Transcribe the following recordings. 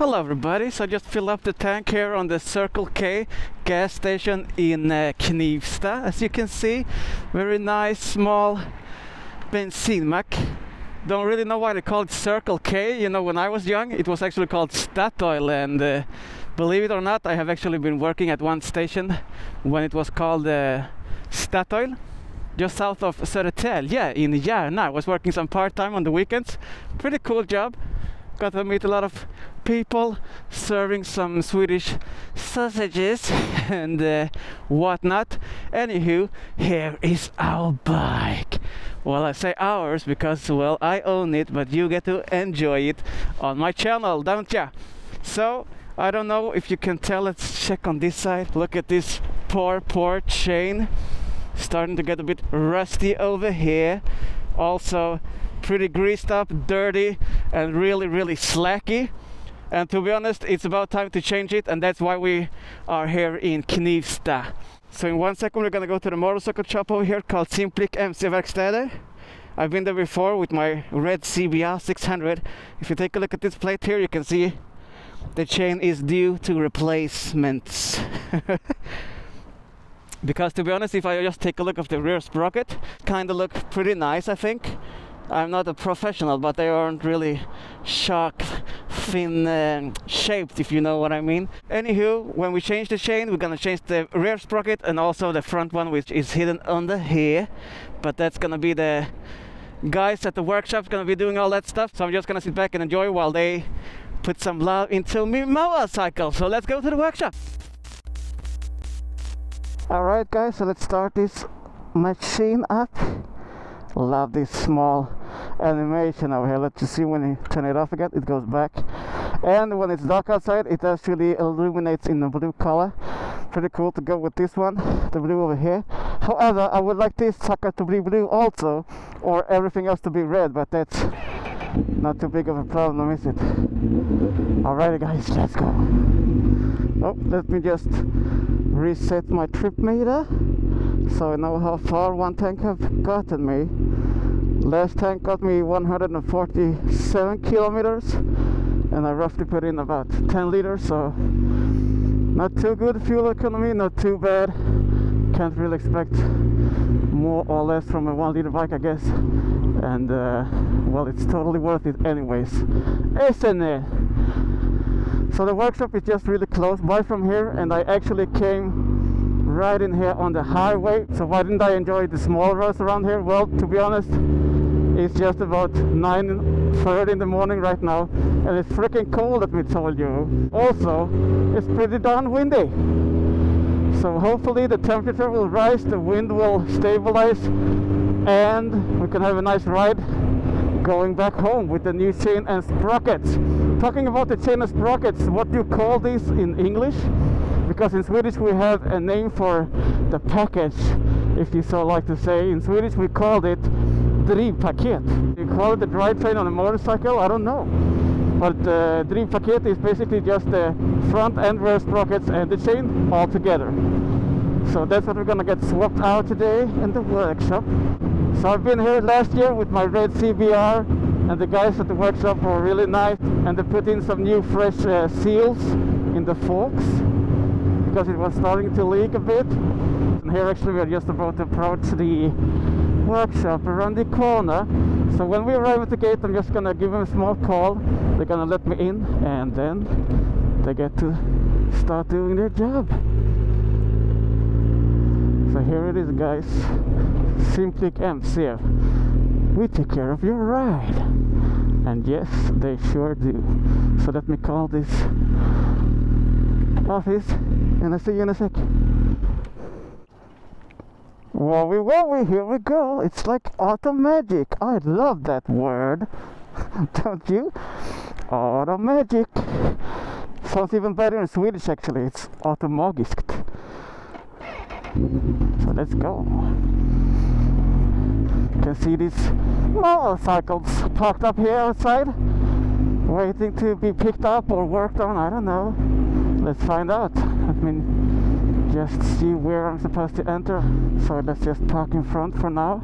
Hello everybody, so I just filled up the tank here on the Circle K gas station in Knivsta. As you can see, very nice small bensinmack. Don't really know why they call it Circle K. You know, when I was young it was actually called Statoil, and believe it or not, I have actually been working at one station when it was called Statoil, just south of Södertälje in Järna. I was working some part-time on the weekends. Pretty cool job. Got to meet a lot of people, serving some Swedish sausages and whatnot. Anywho, here is our bike. Well, I say ours because, well, I own it, but you get to enjoy it on my channel, don't ya? So, I don't know if you can tell. Let's check on this side. Look at this poor chain. Starting to get a bit rusty over here. Also, pretty greased up, dirty, and really slacky. And to be honest, it's about time to change it, and that's why we are here in Knivsta. So in 1 second we're gonna go to the motorcycle shop over here called Simplic MC-verkstäder. I've been there before with my red CBR 600. If you take a look at this plate here, you can see the chain is due to replacements. Because to be honest, if I just take a look at the rear sprocket, kinda look pretty nice, I think. I'm not a professional, but they aren't really shark fin shaped, if you know what I mean. Anywho, when we change the chain, we're gonna change the rear sprocket and also the front one, which is hidden under here. But that's gonna be the guys at the workshop gonna be doing all that stuff. So I'm just gonna sit back and enjoy while they put some love into me motorcycle. So let's go to the workshop. Alright guys, so let's start this machine up. Love this small animation over here. Let's just see when you turn it off again, it goes back. And when it's dark outside, it actually illuminates in the blue color. Pretty cool to go with this one, the blue over here. However, I would like this sucker to be blue also, or everything else to be red, but that's not too big of a problem, is it? Alrighty guys, let's go. Oh, let me just reset my trip meter so I know how far one tank have gotten me. Last tank got me 147 kilometers and I roughly put in about 10 liters, so not too good fuel economy, not too bad. Can't really expect more or less from a 1 liter bike, I guess. And well, it's totally worth it anyways, isn't it? So the workshop is just really close by from here, and I actually came right in here on the highway. So why didn't I enjoy the small roads around here? Well, to be honest, it's just about 9:30 in the morning right now, and it's freaking cold, let me tell you. Also, it's pretty darn windy. So hopefully the temperature will rise, the wind will stabilize, and we can have a nice ride going back home with the new chain and sprockets. Talking about the chain and sprockets, what do you call these in English? Because in Swedish we have a name for the package, if you so like to say. In Swedish we called it drivpaket. You call it the drivetrain on a motorcycle? I don't know. But drivpaket is basically just the front and rear sprockets and the chain all together. So that's what we're gonna get swapped out today in the workshop. So I've been here last year with my red CBR, and the guys at the workshop were really nice, and they put in some new fresh seals in the forks because it was starting to leak a bit. And here actually we are just about to approach the workshop around the corner. So when we arrive at the gate, I'm just gonna give them a small call. They're gonna let me in, and then they get to start doing their job. So here it is, guys. Simplic MC. We take care of your ride. And yes, they sure do. So let me call this office, and I'll see you in a sec. Whoa, here we go. It's like auto magic. I love that word. Don't you? Auto magic. Sounds even better in Swedish actually. It's automagiskt. So let's go. You can see these motorcycles parked up here outside, waiting to be picked up or worked on. I don't know. Let's find out. Let me just see where I'm supposed to enter. So let's just park in front for now,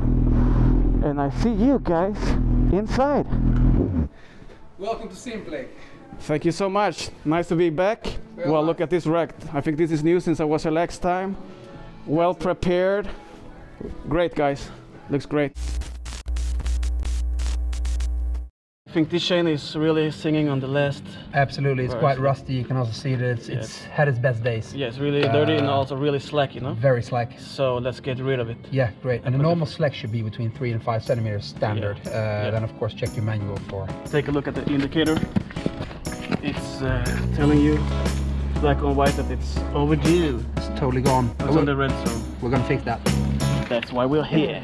and I see you guys inside. Welcome to Simplic. Thank you so much. Nice to be back. Well, look at this wreck. I think this is new since I was here last time. Well prepared. Great, guys. Looks great. I think this chain is really singing on the last. Absolutely, it's verse. quite rusty. You can also see that it's had its best days. Yeah, it's really dirty and also really slack, you know? Very slack. So let's get rid of it. Yeah, great. And the normal slack should be between 3 and 5 centimeters standard. Then of course check your manual for. Take a look at the indicator. It's telling you black on white that it's overdue. It's totally gone. It's on the red zone. We're gonna fix that. That's why we're here.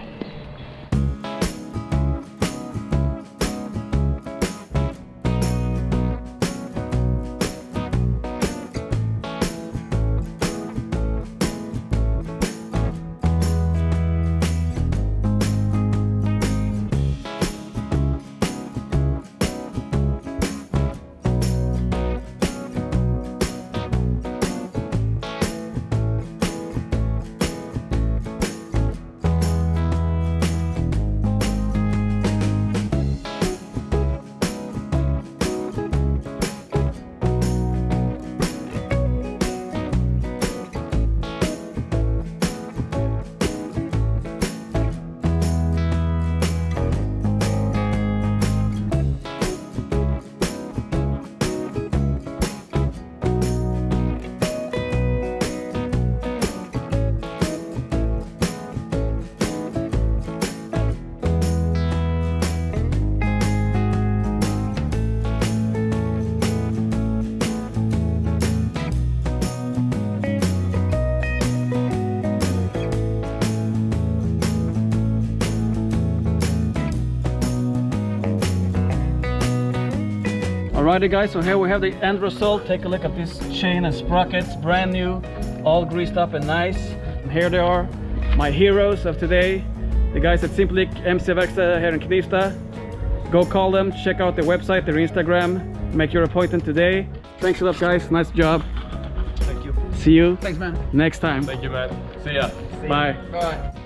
Alrighty guys, so here we have the end result. Take a look at this chain and sprockets, brand new, all greased up and nice. And here they are, my heroes of today, the guys at Simplic MC Verkstad here in Knivsta. Go call them, check out their website, their Instagram, make your appointment today. Thanks a lot guys, nice job. Thank you. See you. Thanks man. Next time. Thank you man. See ya. Bye. Bye.